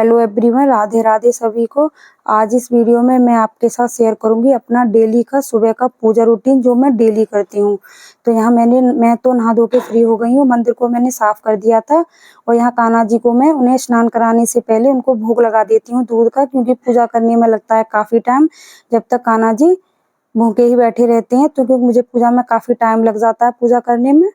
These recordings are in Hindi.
हेलो एवरीवन, राधे राधे सभी को। आज इस वीडियो में मैं आपके साथ शेयर करूंगी अपना डेली का सुबह का पूजा रूटीन जो मैं डेली करती हूँ। तो यहाँ मैं तो नहा धो के फ्री हो गई हूँ। मंदिर को मैंने साफ कर दिया था और यहाँ कान्हा जी को मैं उन्हें स्नान कराने से पहले उनको भोग लगा देती हूँ दूध का, क्योंकि पूजा करने में लगता है काफ़ी टाइम। जब तक कान्हा जी भूखे ही बैठे रहते हैं तो क्योंकि मुझे पूजा में काफ़ी टाइम लग जाता है पूजा करने में,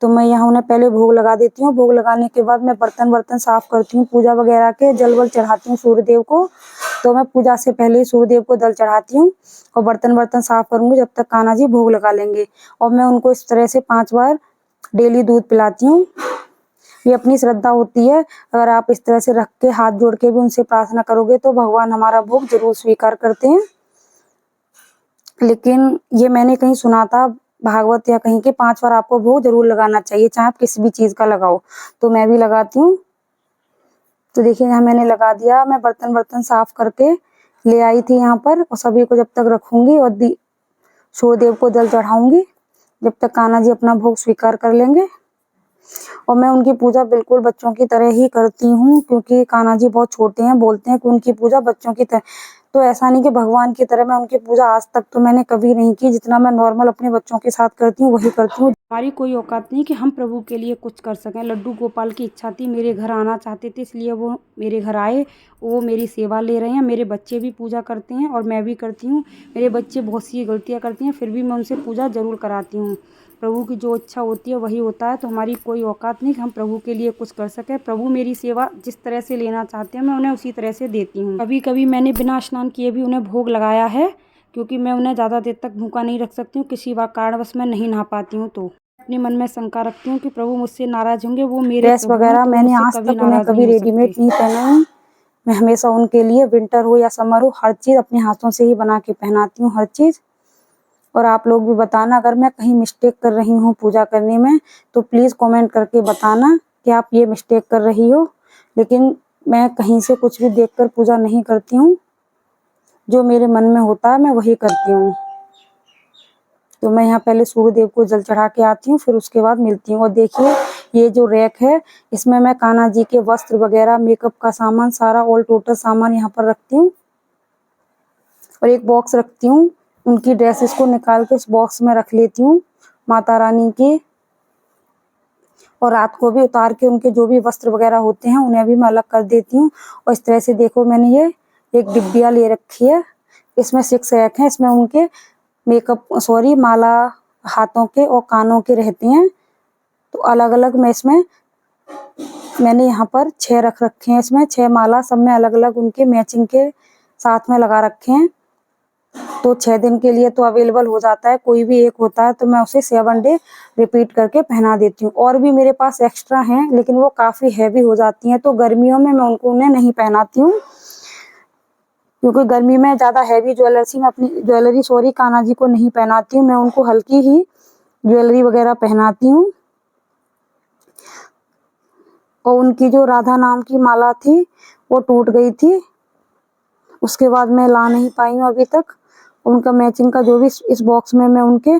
तो मैं यहाँ उन्हें पहले भोग लगा देती हूँ। भोग लगाने के बाद मैं बर्तन साफ करती हूँ, पूजा वगैरह के जल वल चढ़ाती हूँ सूर्यदेव को। तो मैं पूजा से पहले ही सूर्यदेव को जल चढ़ाती हूँ और बर्तन साफ करूँगी जब तक कान्हा जी भोग लगा लेंगे। और मैं उनको इस तरह से 5 बार डेली दूध पिलाती हूँ। ये अपनी श्रद्धा होती है। अगर आप इस तरह से रख के हाथ जोड़ के भी उनसे प्रार्थना करोगे तो भगवान हमारा भोग जरूर स्वीकार करते हैं। लेकिन ये मैंने कहीं सुना था भागवत या कहीं के 5 बार आपको भोग जरूर लगाना चाहिए, चाहे आप किसी भी चीज का लगाओ। तो मैं भी लगाती हूँ। तो देखिए यहाँ मैंने लगा दिया। मैं बर्तन साफ करके ले आई थी यहाँ पर, और सभी को जब तक रखूंगी और सूर्यदेव को जल चढ़ाऊंगी जब तक कान्हा जी अपना भोग स्वीकार कर लेंगे। और मैं उनकी पूजा बिल्कुल बच्चों की तरह ही करती हूँ, क्योंकि कान्हा जी बहुत छोटे हैं। बोलते हैं कि उनकी पूजा बच्चों की तरह, तो ऐसा नहीं कि भगवान की तरह मैं उनकी पूजा आज तक तो मैंने कभी नहीं की। जितना मैं नॉर्मल अपने बच्चों के साथ करती हूँ वही करती हूँ। हमारी कोई औकात नहीं कि हम प्रभु के लिए कुछ कर सकें। लड्डू गोपाल की इच्छा थी, मेरे घर आना चाहते थे, इसलिए वो मेरे घर आए। वो मेरी सेवा ले रहे हैं। मेरे बच्चे भी पूजा करते हैं और मैं भी करती हूँ। मेरे बच्चे बहुत सी गलतियाँ करते हैं, फिर भी मैं उनसे पूजा जरूर कराती हूँ। प्रभु की जो इच्छा होती है वही होता है। तो हमारी कोई औकात नहीं कि हम प्रभु के लिए कुछ कर सकें। प्रभु मेरी सेवा जिस तरह से लेना चाहते हैं मैं उन्हें उसी तरह से देती हूँ। कभी कभी मैंने बिना स्नान किए भी उन्हें भोग लगाया है, क्योंकि मैं उन्हें ज़्यादा देर तक भूखा नहीं रख सकती हूँ। किसी कारणवश मैं नहीं नहा पाती हूँ तो अपने मन में शंका रखती हूँ कि प्रभु मुझसे नाराज होंगे। वो मेरे ड्रेस वगैरह मैंने आज तक उन्हें कभी रेडीमेड नहीं पहना है। मैं हमेशा उनके लिए विंटर हो या समर हो हर चीज़ अपने हाथों से ही बना के पहनाती हूँ, हर चीज़। और आप लोग भी बताना अगर मैं कहीं मिस्टेक कर रही हूँ पूजा करने में, तो प्लीज़ कमेंट करके बताना कि आप ये मिस्टेक कर रही हो। लेकिन मैं कहीं से कुछ भी देखकर पूजा नहीं करती हूँ। जो मेरे मन में होता है मैं वही करती हूँ। तो मैं यहाँ पहले सूर्यदेव को जल चढ़ा के आती हूँ, फिर उसके बाद मिलती हूँ। और देखिए ये जो रैक है, इसमें मैं कान्हा जी के वस्त्र वगैरह, मेकअप का सामान, सारा ऑल टोटल सामान यहाँ पर रखती हूँ। और एक बॉक्स रखती हूँ, उनकी ड्रेसेस को निकाल के उस बॉक्स में रख लेती हूँ माता रानी की। और रात को भी उतार के उनके जो भी वस्त्र वगैरह होते हैं उन्हें भी मैं अलग कर देती हूँ। और इस तरह से देखो मैंने ये एक डिब्बिया ले रखी है, इसमें 6 रैक हैं। इसमें उनके माला हाथों के और कानों के रहते हैं। तो अलग अलग मैंने यहाँ पर 6 रख रखे हैं। इसमें 6 माला सब में अलग अलग उनके मैचिंग के साथ में लगा रखे हैं। तो 6 दिन के लिए तो अवेलेबल हो जाता है, कोई भी एक होता है तो मैं उसे 7 डे रिपीट करके पहना देती हूँ। और भी मेरे पास एक्स्ट्रा हैं, लेकिन वो काफ़ी हैवी हो जाती हैं, तो गर्मियों में मैं उन्हें नहीं पहनाती हूँ। क्योंकि गर्मी में ज़्यादा हैवी ज्वेलरी कान्हा जी को नहीं पहनाती हूँ। मैं उनको हल्की ही ज्वेलरी वगैरह पहनाती हूँ। और उनकी जो राधा नाम की माला थी वो टूट गई थी, उसके बाद मैं ला नहीं पाई हूँ अभी तक। उनका मैचिंग का जो भी इस बॉक्स में मैं उनके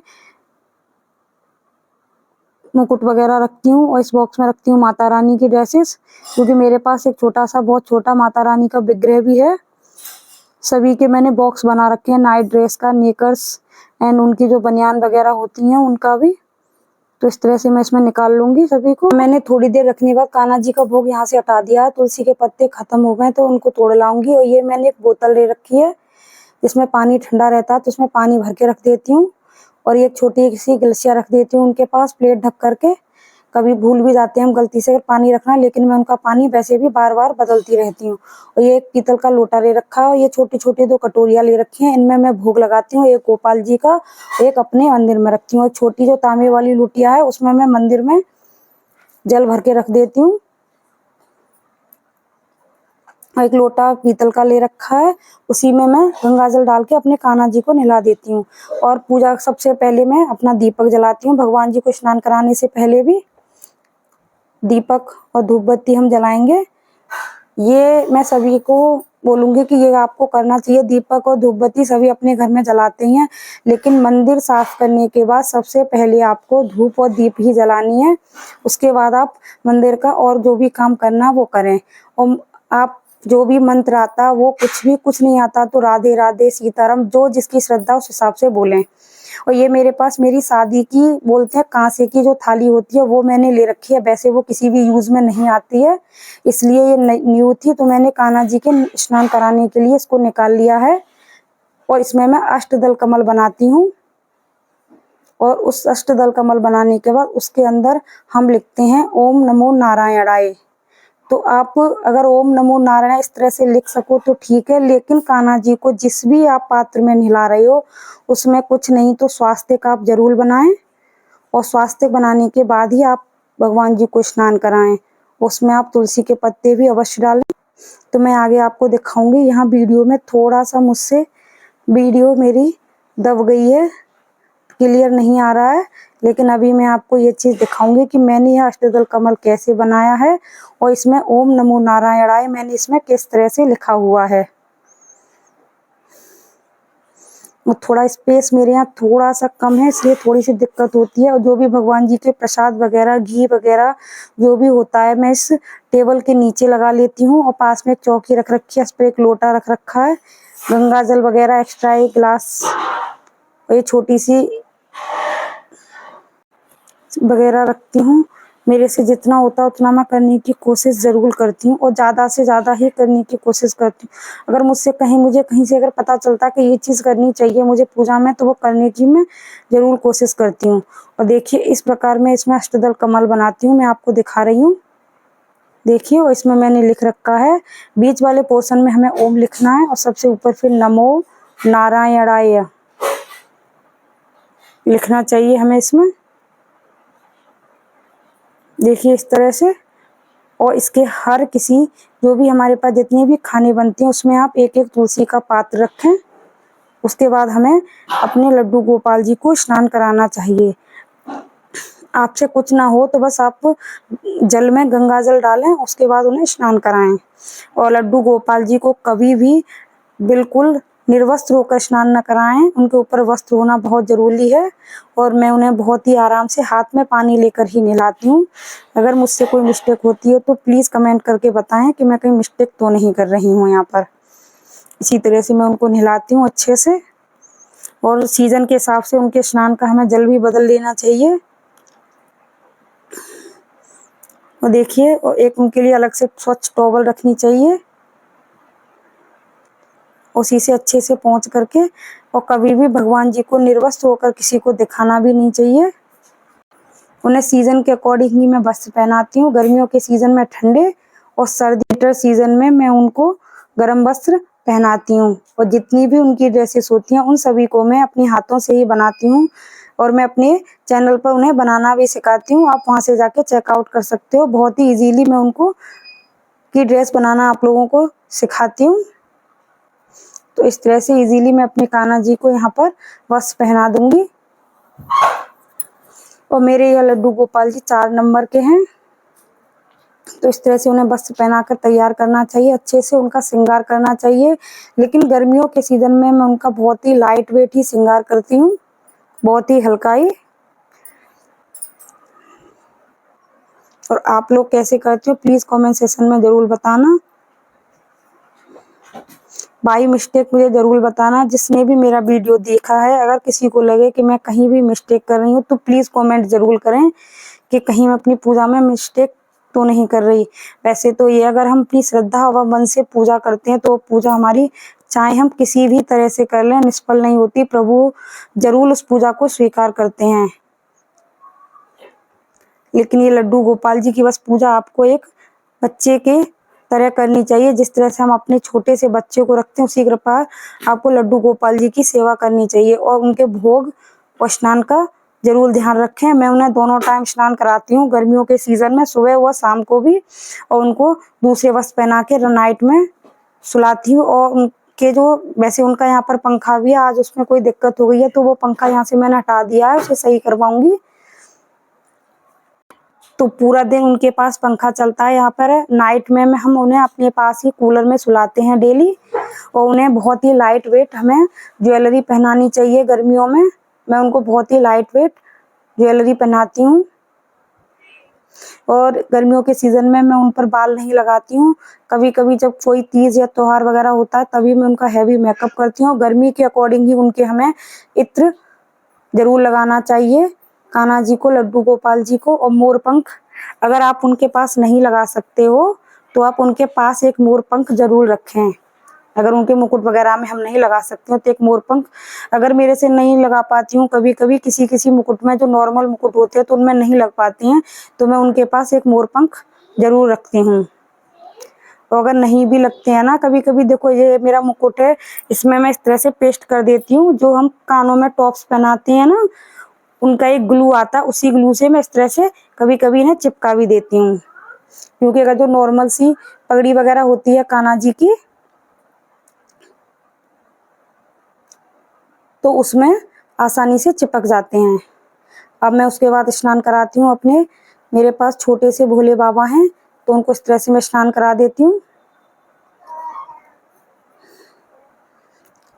मुकुट वगैरह रखती हूँ। और इस बॉक्स में रखती हूँ माता रानी की ड्रेसेस, क्योंकि मेरे पास एक बहुत छोटा माता रानी का विग्रह भी है। सभी के मैंने बॉक्स बना रखे हैं, नाइट ड्रेस का, नेकर्स एंड उनकी जो बनियान वगैरह होती हैं उनका भी। तो इस तरह से मैं इसमें निकाल लूंगी सभी को। मैंने थोड़ी देर रखने के बाद कान्हा जी का भोग यहाँ से हटा दिया। तुलसी के पत्ते खत्म हो गए तो उनको तोड़ लाऊंगी। और ये मैंने एक बोतल ले रखी है, इसमें पानी ठंडा रहता है तो उसमें पानी भर के रख देती हूँ। और एक छोटी सी गिलसिया रख देती हूँ उनके पास, प्लेट ढक करके। कभी भूल भी जाते हैं हम गलती से पानी रखना, लेकिन मैं उनका पानी वैसे भी बार बार बदलती रहती हूँ। और ये एक पीतल का लोटा ले रखा है, और ये छोटी छोटी 2 कटोरियाँ ले रखी हैं, इनमें मैं भोग लगाती हूँ। एक गोपाल जी का, एक अपने मंदिर में रखती हूँ। और छोटी जो तांबे वाली लोटिया है उसमें मैं मंदिर में जल भर के रख देती हूँ। एक लोटा पीतल का ले रखा है, उसी में मैं गंगा जल डाल के अपने कान्हा जी को नहला देती हूँ। और पूजा सबसे पहले मैं अपना दीपक जलाती हूँ। भगवान जी को स्नान कराने से पहले भी दीपक और धूप बत्ती हम जलाएंगे। ये मैं सभी को बोलूँगी कि ये आपको करना चाहिए। दीपक और धूप बत्ती सभी अपने घर में जलाते हैं, लेकिन मंदिर साफ करने के बाद सबसे पहले आपको धूप और दीप ही जलानी है। उसके बाद आप मंदिर का और जो भी काम करना वो करें। और आप जो भी मंत्र आता वो कुछ नहीं आता तो राधे राधे सीताराम, जो जिसकी श्रद्धा उस हिसाब से बोलें। और ये मेरे पास मेरी शादी की बोलते हैं कांसे की जो थाली होती है वो मैंने ले रखी है। वैसे वो किसी भी यूज में नहीं आती है, इसलिए ये न्यू थी, तो मैंने कान्हा जी के स्नान कराने के लिए इसको निकाल लिया है। और इसमें मैं अष्टदल कमल बनाती हूँ। और उस अष्टदल कमल बनाने के बाद उसके अंदर हम लिखते हैं ओम नमो नारायणाय। तो आप अगर ओम नमो नारायण इस तरह से लिख सको तो ठीक है, लेकिन कान्हा जी को जिस भी आप पात्र में नहला रहे हो उसमें कुछ नहीं तो स्वास्तिक आप जरूर बनाएं। और स्वास्तिक बनाने के बाद ही आप भगवान जी को स्नान कराएं। उसमें आप तुलसी के पत्ते भी अवश्य डालें। तो मैं आगे आपको दिखाऊंगी। यहाँ वीडियो में थोड़ा सा मुझसे वीडियो मेरी दब गई है, क्लियर नहीं आ रहा है, लेकिन अभी मैं आपको ये चीज़ दिखाऊंगी कि मैंने यह अष्टदल कमल कैसे बनाया है और इसमें ओम नमो नारायणाय मैंने इसमें किस तरह से लिखा हुआ है। थोड़ा स्पेस मेरे यहाँ थोड़ा सा कम है, इसलिए थोड़ी सी दिक्कत होती है। और जो भी भगवान जी के प्रसाद वगैरह घी वगैरह जो भी होता है मैं इस टेबल के नीचे लगा लेती हूँ। और पास में एक चौकी रख रखी है, उस पर एक लोटा रख रखा है, गंगा जल वगैरह एक्स्ट्रा एक गिलास और ये छोटी सी वगैरह रखती हूँ। मेरे से जितना होता है उतना मैं करने की कोशिश ज़रूर करती हूँ और ज़्यादा से ज़्यादा ही करने की कोशिश करती हूँ। अगर मुझे कहीं से अगर पता चलता कि ये चीज़ करनी चाहिए मुझे पूजा में, तो वो करने की मैं ज़रूर कोशिश करती हूँ। और देखिए इस प्रकार मैं इसमें अष्टदल कमल बनाती हूँ, मैं आपको दिखा रही हूँ। देखिए और इसमें मैंने लिख रखा है, बीच वाले पोर्शन में हमें ओम लिखना है और सबसे ऊपर फिर नमो नारायणाय लिखना चाहिए हमें इसमें। देखिए इस तरह से। और इसके हर किसी जो भी हमारे पास जितने भी खाने बनते हैं उसमें आप एक एक तुलसी का पात्र रखें। उसके बाद हमें अपने लड्डू गोपाल जी को स्नान कराना चाहिए। आपसे कुछ ना हो तो बस आप जल में गंगा जल डालें, उसके बाद उन्हें स्नान कराएं। और लड्डू गोपाल जी को कभी भी बिल्कुल निर्वस्त्र होकर स्नान न कराएं, उनके ऊपर वस्त्र होना बहुत ज़रूरी है। और मैं उन्हें बहुत ही आराम से हाथ में पानी लेकर ही नहलाती हूँ। अगर मुझसे कोई मिस्टेक होती है तो प्लीज़ कमेंट करके बताएं कि मैं कहीं मिस्टेक तो नहीं कर रही हूँ यहाँ पर। इसी तरह से मैं उनको नहलाती हूँ अच्छे से। और सीज़न के हिसाब से उनके स्नान का हमें जल भी बदल लेना चाहिए। और देखिए और एक उनके लिए अलग से स्वच्छ टॉवल रखनी चाहिए, उसी से अच्छे से पोंछ करके। और कभी भी भगवान जी को निर्वस्त्र होकर किसी को दिखाना भी नहीं चाहिए। उन्हें सीज़न के अकॉर्डिंग ही मैं वस्त्र पहनाती हूँ। गर्मियों के सीज़न में ठंडे और सर्दी विंटर सीज़न में मैं उनको गर्म वस्त्र पहनाती हूँ। और जितनी भी उनकी ड्रेसेस होती हैं उन सभी को मैं अपने हाथों से ही बनाती हूँ। और मैं अपने चैनल पर उन्हें बनाना भी सिखाती हूँ, आप वहाँ से जाके चेकआउट कर सकते हो। बहुत ही ईजीली मैं उनको की ड्रेस बनाना आप लोगों को सिखाती हूँ। तो इस तरह से इजीली मैं अपने कान्हा जी को यहाँ पर वस्त्र पहना दूंगी। और मेरे यह लड्डू गोपाल जी 4 नंबर के हैं। तो इस तरह से उन्हें वस्त्र पहनाकर तैयार करना चाहिए, अच्छे से उनका श्रृंगार करना चाहिए। लेकिन गर्मियों के सीज़न में मैं उनका बहुत ही लाइट वेट ही श्रृंगार करती हूँ, बहुत ही हल्का ही। और आप लोग कैसे करते हो प्लीज़ कमेंट सेक्शन में ज़रूर बताना। बाई मिस्टेक मुझे ज़रूर बताना जिसने भी मेरा वीडियो देखा है। अगर किसी को लगे कि मैं कहीं भी मिस्टेक कर रही हूँ तो प्लीज़ कमेंट ज़रूर करें कि कहीं मैं अपनी पूजा में मिस्टेक तो नहीं कर रही। वैसे तो ये अगर हम अपनी श्रद्धा व मन से पूजा करते हैं तो पूजा हमारी चाहे हम किसी भी तरह से कर लें निष्फल नहीं होती। प्रभु जरूर उस पूजा को स्वीकार करते हैं। लेकिन ये लड्डू गोपाल जी की बस पूजा आपको एक बच्चे के तरह करनी चाहिए। जिस तरह से हम अपने छोटे से बच्चे को रखते हैं उसी प्रकार आपको लड्डू गोपाल जी की सेवा करनी चाहिए। और उनके भोग और स्नान का जरूर ध्यान रखें। मैं उन्हें दोनों टाइम स्नान कराती हूँ, गर्मियों के सीज़न में सुबह व शाम को भी। और उनको दूसरे वस्त्र पहना के नाइट में सुलाती हूँ। और उनके जो वैसे उनका यहाँ पर पंखा भी है, आज उसमें कोई दिक्कत हो गई है तो वो पंखा यहाँ से मैंने हटा दिया है, उसे सही करवाऊंगी। तो पूरा दिन उनके पास पंखा चलता है यहाँ पर। नाइट में हम उन्हें अपने पास ही कूलर में सुलाते हैं डेली। और उन्हें बहुत ही लाइट वेट हमें ज्वेलरी पहनानी चाहिए गर्मियों में। मैं उनको बहुत ही लाइट वेट ज्वेलरी पहनाती हूँ। और गर्मियों के सीजन में मैं उन पर बाल नहीं लगाती हूँ। कभी कभी जब कोई तीज या त्योहार वगैरह होता है तभी मैं उनका हैवी मेकअप करती हूँ। गर्मी के अकॉर्डिंग ही उनके हमें इत्र जरूर लगाना चाहिए। कान्हा जी को, लड्डू गोपाल जी को। और मोरपंख अगर आप उनके पास नहीं लगा सकते हो तो आप उनके पास एक मोरपंख जरूर रखें। अगर उनके मुकुट वगैरह में हम नहीं लगा सकते हो तो एक मोरपंख, अगर मेरे से नहीं लगा पाती हूँ, कभी कभी किसी किसी मुकुट में जो नॉर्मल मुकुट होते हैं तो उनमें नहीं लग पाती हैं, तो मैं उनके पास एक मोरपंख जरूर रखती हूँ। तो अगर नहीं भी लगते हैं ना, कभी कभी देखो ये मेरा मुकुट है, इसमें मैं इस तरह से पेस्ट कर देती हूँ। जो हम कानों में टॉप्स पहनाते हैं ना, उनका एक ग्लू आता है, उसी ग्लू से मैं इस तरह से कभी कभी इन्हें चिपका भी देती हूँ। क्योंकि अगर जो नॉर्मल सी पगड़ी वगैरह होती है कान्हा जी की, तो उसमें आसानी से चिपक जाते हैं। अब मैं उसके बाद स्नान कराती हूँ अपने। मेरे पास छोटे से भोले बाबा हैं तो उनको इस तरह से मैं स्नान करा देती हूँ।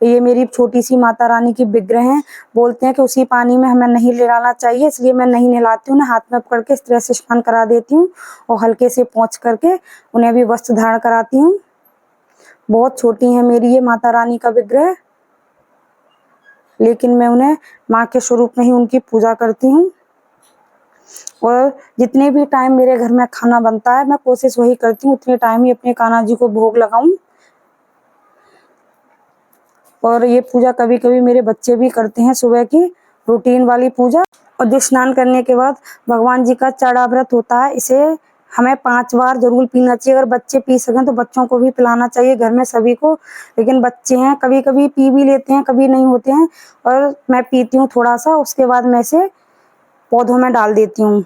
ये मेरी छोटी सी माता रानी की विग्रह हैं। बोलते हैं कि उसी पानी में हमें नहीं नहलाना चाहिए, इसलिए मैं नहीं नहलाती हूँ। हाथ में पकड़ के इस तरह से स्नान करा देती हूँ और हल्के से पोंछ करके उन्हें भी वस्त्र धारण कराती हूँ। बहुत छोटी है मेरी ये माता रानी का विग्रह, लेकिन मैं उन्हें माँ के स्वरूप में ही उनकी पूजा करती हूँ। और जितने भी टाइम मेरे घर में खाना बनता है मैं कोशिश वही करती हूँ उतने टाइम ही अपने कान्हा जी को भोग लगाऊं। और ये पूजा कभी कभी मेरे बच्चे भी करते हैं, सुबह की रूटीन वाली पूजा। और जो स्नान करने के बाद भगवान जी का चढ़ाव्रत होता है, इसे हमें 5 बार जरूर पीना चाहिए। अगर बच्चे पी सकें तो बच्चों को भी पिलाना चाहिए, घर में सभी को। लेकिन बच्चे हैं, कभी कभी पी भी लेते हैं, कभी नहीं होते हैं। और मैं पीती हूँ थोड़ा सा, उसके बाद मैं इसे पौधों में डाल देती हूँ।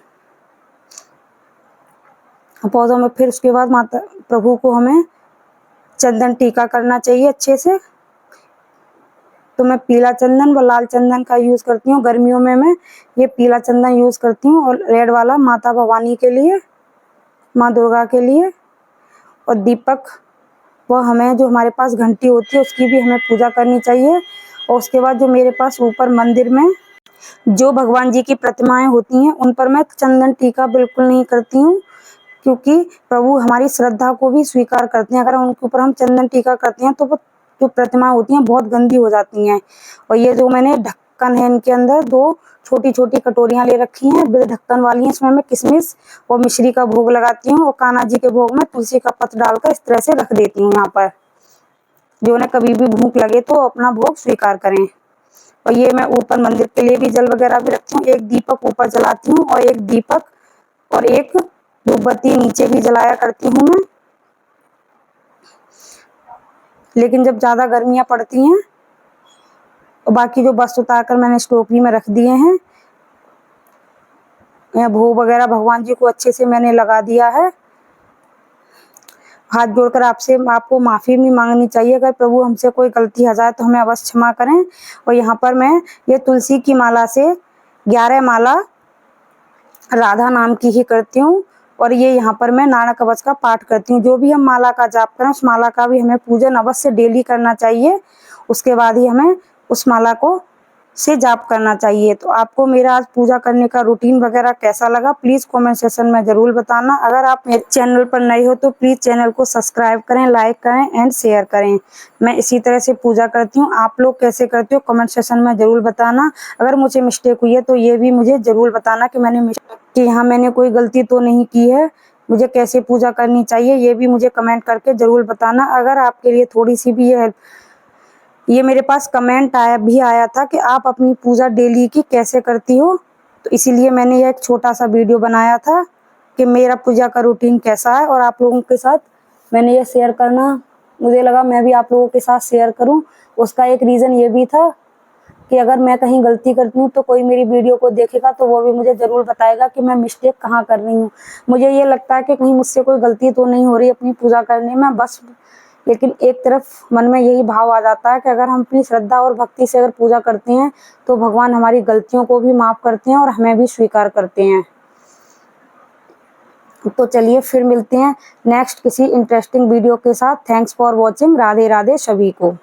पौधों में फिर उसके बाद माता प्रभु को हमें चंदन टीका करना चाहिए अच्छे से। तो मैं पीला चंदन व लाल चंदन का यूज़ करती हूँ। गर्मियों में मैं ये पीला चंदन यूज़ करती हूँ और रेड वाला माता भवानी के लिए, माँ दुर्गा के लिए। और दीपक, वह हमें जो हमारे पास घंटी होती है उसकी भी हमें पूजा करनी चाहिए। और उसके बाद जो मेरे पास ऊपर मंदिर में जो भगवान जी की प्रतिमाएं होती हैं उन पर मैं चंदन टीका बिल्कुल नहीं करती हूँ, क्योंकि प्रभु हमारी श्रद्धा को भी स्वीकार करते हैं। अगर उनके ऊपर हम चंदन टीका करते हैं तो वो जो प्रतिमा होती हैं बहुत गंदी हो जाती हैं। और ये जो मैंने ढक्कन है, इनके अंदर 2 छोटी छोटी कटोरियां ले रखी हैं, बिल ढक्कन वाली हैं। इसमें मैं किशमिश और मिश्री का भोग लगाती हूँ और कान्हा जी के भोग में तुलसी का पत्र डालकर इस तरह से रख देती हूँ यहाँ पर, जो उन्हें कभी भी भूख लगे तो अपना भोग स्वीकार करें। और ये मैं ऊपर मंदिर के लिए भी जल वगैरह भी रखती हूँ। एक दीपक ऊपर जलाती हूँ और एक दीपक और एक धूपबत्ती नीचे भी जलाया करती हूँ मैं। लेकिन जब ज़्यादा गर्मियाँ पड़ती हैं और बाकी जो बस उतार कर मैंने इस टोकरी में रख दिए हैं, यहाँ भोग वगैरह भगवान जी को अच्छे से मैंने लगा दिया है। हाथ जोड़कर आपको माफ़ी भी मांगनी चाहिए। अगर प्रभु हमसे कोई गलती हो जाए तो हमें अवश्य क्षमा करें। और यहाँ पर मैं ये तुलसी की माला से 11 माला राधा नाम की ही करती हूँ। और ये यहाँ पर मैं नारायण कवच का पाठ करती हूँ। जो भी हम माला का जाप करें उस माला का भी हमें पूजन अवश्य डेली करना चाहिए। उसके बाद ही हमें उस माला को से जाप करना चाहिए। तो आपको मेरा आज पूजा करने का रूटीन वगैरह कैसा लगा, प्लीज़ कमेंट सेक्शन में ज़रूर बताना। अगर आप मेरे चैनल पर नए हो तो प्लीज़ चैनल को सब्सक्राइब करें, लाइक करें एंड शेयर करें। मैं इसी तरह से पूजा करती हूँ। आप लोग कैसे करते हो कमेंट सेक्शन में ज़रूर बताना। अगर मुझे मिस्टेक हुई है तो ये भी मुझे ज़रूर बताना कि यहाँ मैंने कोई गलती तो नहीं की है। मुझे कैसे पूजा करनी चाहिए ये भी मुझे कमेंट करके ज़रूर बताना। अगर आपके लिए थोड़ी सी भी ये मेरे पास कमेंट आया था कि आप अपनी पूजा डेली की कैसे करती हो, तो इसीलिए मैंने ये एक छोटा सा वीडियो बनाया था कि मेरा पूजा का रूटीन कैसा है। और आप लोगों के साथ मैंने ये शेयर करना, मुझे लगा मैं भी आप लोगों के साथ शेयर करूं। उसका एक रीज़न ये भी था कि अगर मैं कहीं गलती करती हूँ तो कोई मेरी वीडियो को देखेगा तो वो भी मुझे ज़रूर बताएगा कि मैं मिस्टेक कहाँ कर रही हूँ। मुझे ये लगता है कि कहीं मुझसे कोई गलती तो नहीं हो रही अपनी पूजा करने में बस। लेकिन एक तरफ मन में यही भाव आ जाता है कि अगर हम अपनी श्रद्धा और भक्ति से अगर पूजा करते हैं तो भगवान हमारी गलतियों को भी माफ़ करते हैं और हमें भी स्वीकार करते हैं। तो चलिए फिर मिलते हैं नेक्स्ट किसी इंटरेस्टिंग वीडियो के साथ। Thanks for watching. Radhe Radhe सभी को।